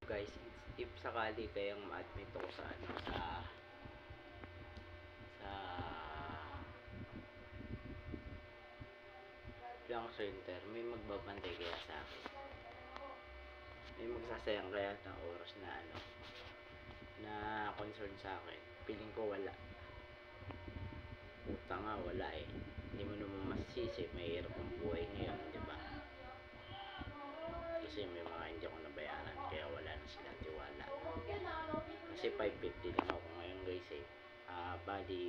Guys, if sakali kayang ma-admit ako sa blank center, may magbabantay kaya sa akin, may magsasayang kaya ng oras na na concern sa akin. Feeling ko wala. Puta nga, wala eh. Hindi mo naman masisisi, mahirap ang buhay ngayon, di ba? Kasi may mga hindi ako nabayaran, kaya wala na silang tiwala. Kasi 550 lang ako ngayon guys eh. Bali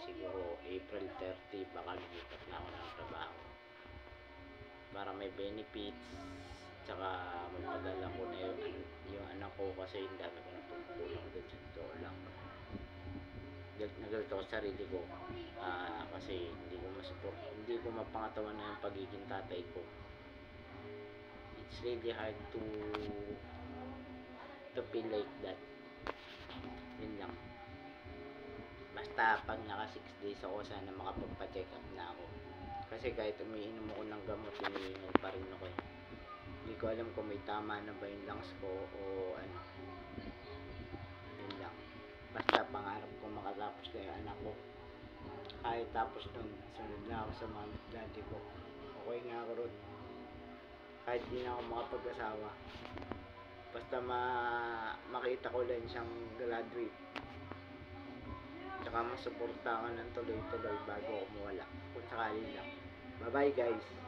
siguro April 30 baka lumipat na ako ng trabaho para may benefits, tsaka mapadala ko na yung anak ko, kasi yung dami ko natutulong doon sa totoo lang. Nagalit ako sa sarili ko kasi hindi ko mapangatawan na yung pagiging tatay ko. It's really hard to feel like that. Yun lang. Basta pag naka 6 days ako, sana makapagpa-check up na ako. Kasi kahit umiinom ako ng gamot, hinihingal pa rin ako eh. Hindi ko alam kung may tama na ba yung lungs ko o ano. Yun lang. Basta pangarap ko makatapos na yung anak ko. Kahit tapos nun, sunod na ako sa mami at daddy ko. Okay nga ako ron. Kahit di na ako makapag-asawa. Basta makita ko lang siyang graduate. Tsaka masuporta ka ng tuloy-tuloy bago ako mawala. Kung sakali lang. Bye bye guys.